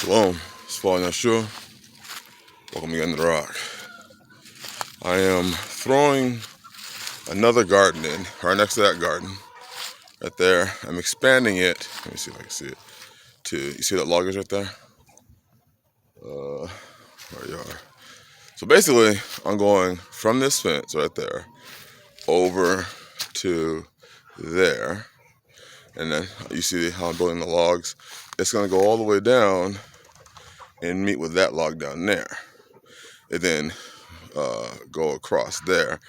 Shalom, it's Falling Yeshua. Welcome again to the Rock. I am throwing another garden in, right next to that garden, right there. I'm expanding it. Let me see if I can see it. You see that loggers right there? There you are. So basically, I'm going from this fence right there over to there, and then you see how I'm building the logs. It's going to go all the way down and meet with that log down there, and then go across there.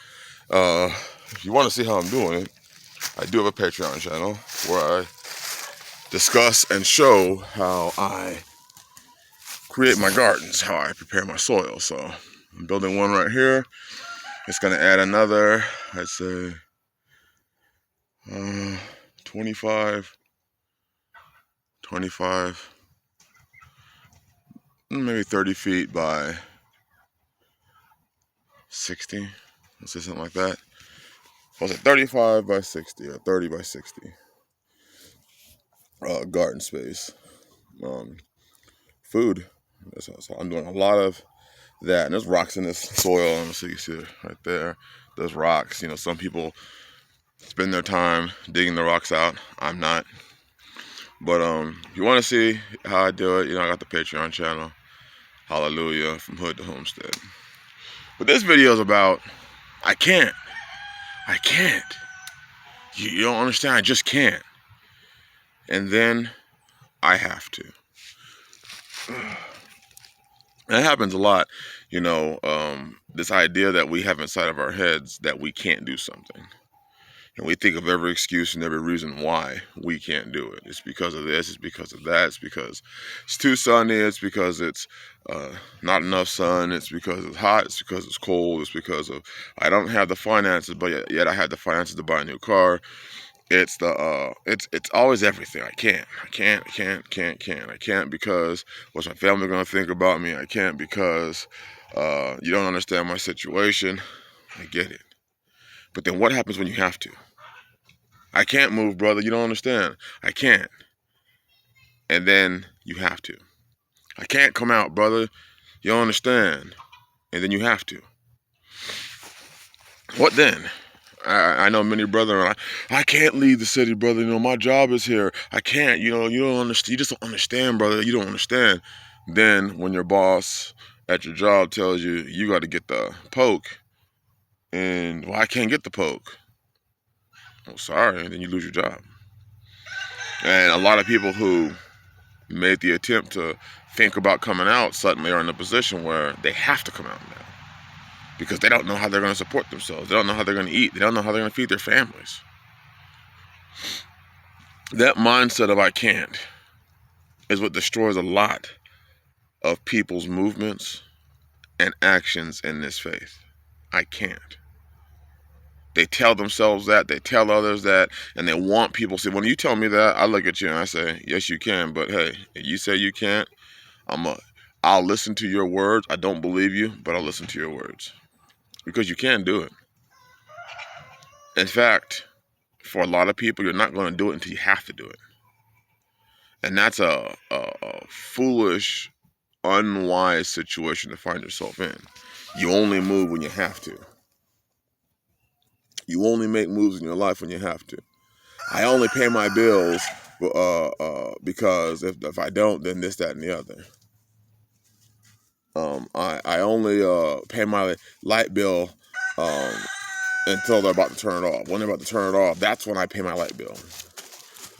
If you want to see how I'm doing it, I do have a Patreon channel where I discuss and show how I create my gardens, how I prepare my soil. So I'm building one right here. It's going to add another, I'd say, 25, maybe 30 feet by 60. Let's say something like that. Was it 35 by 60 or 30 by 60? Garden space. Food. So I'm doing a lot of that. And there's rocks in this soil. So you see it right there. There's rocks. You know, some people spend their time digging the rocks out. I'm not. But if you want to see how I do it, you know, I got the Patreon channel. Hallelujah, from hood to homestead. But this video is about, I can't. You don't understand, I just can't. And then I have to. That happens a lot, you know, this idea that we have inside of our heads that we can't do something. And we think of every excuse and every reason why we can't do it. It's because of this, it's because of that, it's because it's too sunny, it's because it's not enough sun, it's because it's hot, it's because it's cold, it's because of I don't have the finances, but yet I have the finances to buy a new car. It's always everything. I can't because what's my family gonna think about me? I can't because you don't understand my situation. I get it. But then what happens when you have to? I can't move, brother. You don't understand. I can't. And then you have to. I can't come out, brother. You don't understand. And then you have to. What then? I know many brethren, I can't leave the city, brother. You know, my job is here. I can't. You know, you don't understand. You just don't understand, brother. You don't understand. Then when your boss at your job tells you, you got to get the poke, and well, I can't get the poke. Well, sorry, and then you lose your job. And a lot of people who made the attempt to think about coming out suddenly are in a position where they have to come out now. Because they don't know how they're going to support themselves. They don't know how they're going to eat. They don't know how they're going to feed their families. That mindset of I can't is what destroys a lot of people's movements and actions in this faith. I can't. They tell themselves that, they tell others that, and they want people to say, when you tell me that, I look at you and I say, yes, you can, but hey, if you say you can't, I'll listen to your words. I don't believe you, but I'll listen to your words. Because you can do it. In fact, for a lot of people, you're not going to do it until you have to do it. And that's a foolish, unwise situation to find yourself in. You only move when you have to. You only make moves in your life when you have to. I only pay my bills because if I don't, then this, that, and the other. I only pay my light bill until they're about to turn it off. When they're about to turn it off, that's when I pay my light bill.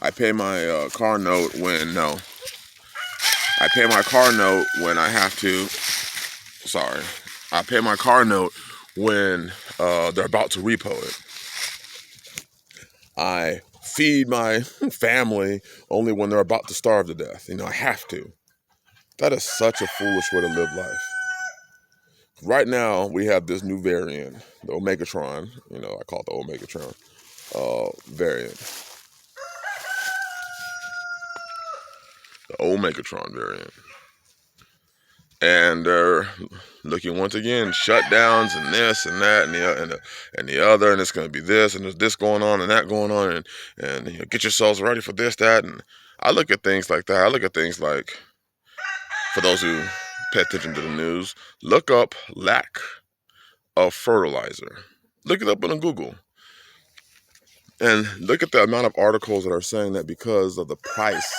I pay my car note I pay my car note when I have to. Sorry. I pay my car note when they're about to repo it. I feed my family only when they're about to starve to death. You know, I have to. That is such a foolish way to live life. Right now, we have this new variant, the Omegatron. You know, I call it the Omegatron variant. The Omegatron variant. And they're looking once again, shutdowns and this and that and the other, and it's going to be this, and there's this going on and that going on, and you know, get yourselves ready for this, that, and I look at things like that. I look at things like For those who pay attention to the news, look up lack of fertilizer. Look it up on Google. And look at the amount of articles that are saying that because of the price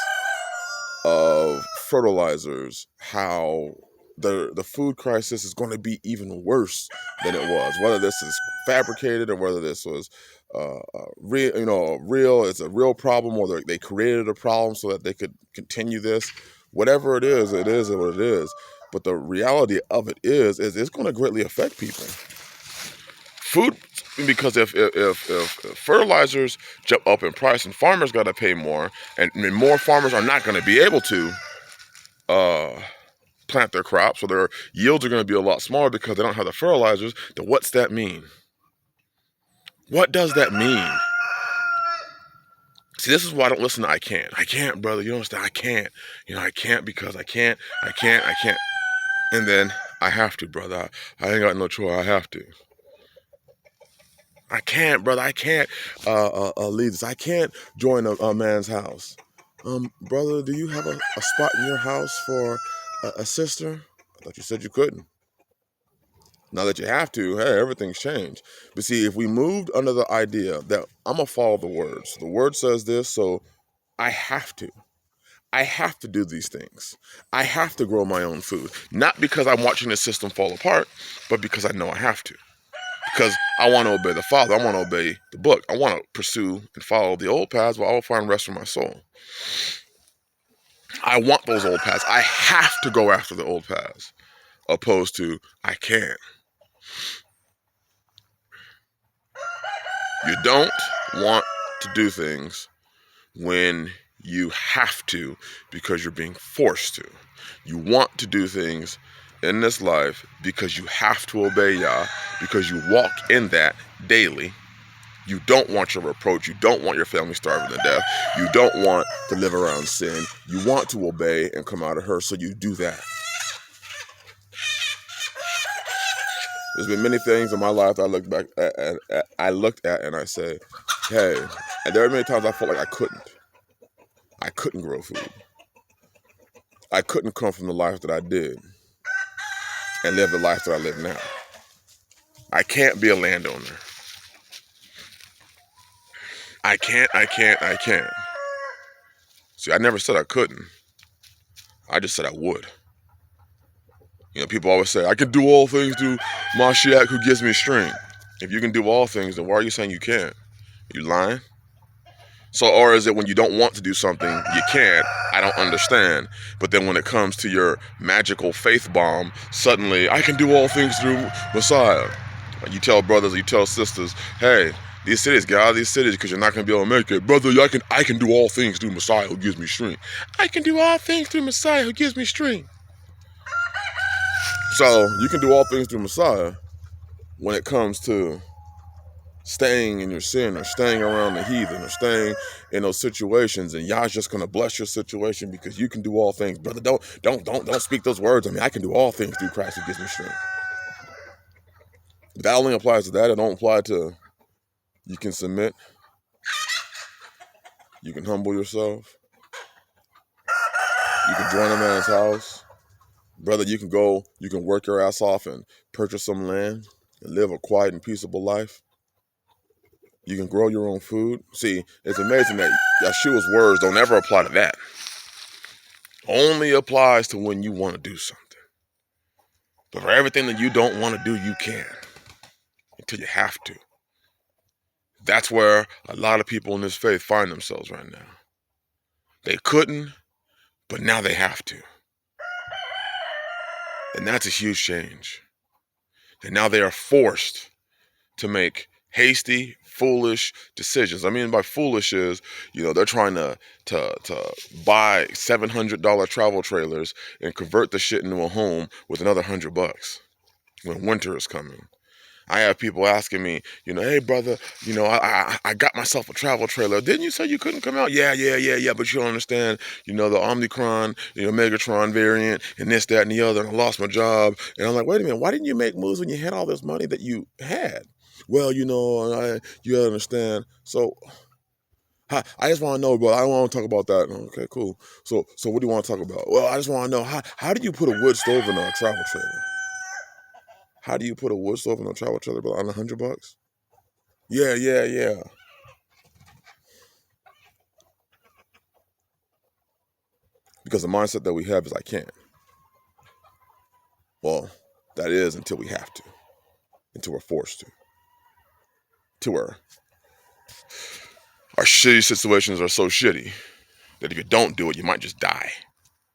of fertilizers, how the food crisis is going to be even worse than it was. Whether this is fabricated or whether this was real, it's a real problem, or they created a problem so that they could continue this. Whatever it is what it is. But the reality of it is it's going to greatly affect people. Food, because if fertilizers jump up in price and farmers got to pay more, and more farmers are not going to be able to plant their crops, so their yields are going to be a lot smaller because they don't have the fertilizers, then what's that mean? What does that mean? See, this is why I don't listen to I can't. I can't, brother. You don't understand. I can't. I can't because I can't. And then I have to, brother. I ain't got no choice. I have to. I can't, brother. I can't lead this. I can't join a man's house. Brother, do you have a spot in your house for a sister? I thought you said you couldn't. Now that you have to, hey, everything's changed. But see, if we moved under the idea that I'm going to follow the words. The word says this, so I have to. I have to do these things. I have to grow my own food. Not because I'm watching the system fall apart, but because I know I have to. Because I want to obey the Father. I want to obey the book. I want to pursue and follow the old paths where I will find rest for my soul. I want those old paths. I have to go after the old paths, opposed to I can't. You don't want to do things when you have to because you're being forced to. You want to do things in this life because you have to obey Yah, because you walk in that daily. You don't want your reproach. You don't want your family starving to death. You don't want to live around sin. You want to obey and come out of her, so you do that. There's been many things in my life that I look back at, I looked at and I say, hey, and there are many times I felt like I couldn't grow food. I couldn't come from the life that I did and live the life that I live now. I can't be a landowner. I can't. See, I never said I couldn't. I just said I would. People always say, I can do all things through Mashiach who gives me strength. If you can do all things, then why are you saying you can't? You lying? So, or is it when you don't want to do something, you can't? I don't understand. But then when it comes to your magical faith bomb, suddenly, I can do all things through Messiah. You tell brothers, you tell sisters, hey, these cities, get out of these cities because you're not going to be able to make it. Brother, I can do all things through Messiah who gives me strength. I can do all things through Messiah who gives me strength. So, you can do all things through Messiah when it comes to staying in your sin or staying around the heathen or staying in those situations, and Yah's just going to bless your situation because you can do all things. Brother, don't speak those words. I can do all things through Christ who gives me strength. But that only applies to that. It don't apply to you can submit, you can humble yourself, you can join a man's house. Brother, you can work your ass off and purchase some land and live a quiet and peaceable life. You can grow your own food. See, it's amazing that Yeshua's words don't ever apply to that. Only applies to when you want to do something. But for everything that you don't want to do, you can. Until you have to. That's where a lot of people in this faith find themselves right now. They couldn't, but now they have to. And that's a huge change. And now they are forced to make hasty, foolish decisions. By foolish is, they're trying to buy $700 travel trailers and convert the shit into a home with another $100 when winter is coming. I have people asking me, hey brother, I got myself a travel trailer. Didn't you say you couldn't come out? Yeah, but you don't understand, the Omicron, Megatron variant and this, that, and the other, and I lost my job. And I'm like, wait a minute, why didn't you make moves when you had all this money that you had? Well, you understand. So I just want to know, but I don't want to talk about that. Okay, cool. So what do you want to talk about? Well, I just want to know how do you put a wood stove in a travel trailer? How do you put a wood stove in a travel trailer? But on $100? Yeah, yeah, yeah. Because the mindset that we have is I can't. Well, that is until we have to, until we're forced to, to where our shitty situations are so shitty that if you don't do it, you might just die.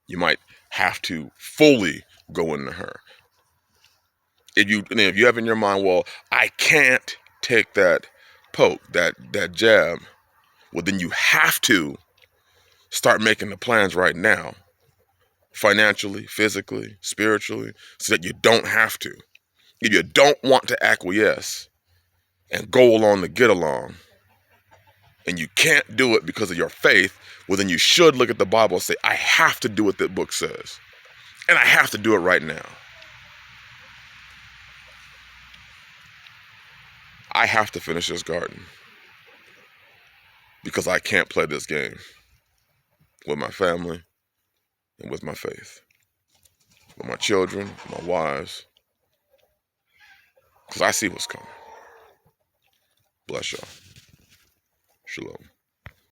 You might have to fully go into her. If you have in your mind, well, I can't take that poke, that jab, well, then you have to start making the plans right now, financially, physically, spiritually, so that you don't have to. If you don't want to acquiesce and go along to get along, and you can't do it because of your faith, well, then you should look at the Bible and say, I have to do what that book says. And I have to do it right now. I have to finish this garden because I can't play this game with my family and with my faith, with my children, my wives, because I see what's coming. Bless y'all. Shalom.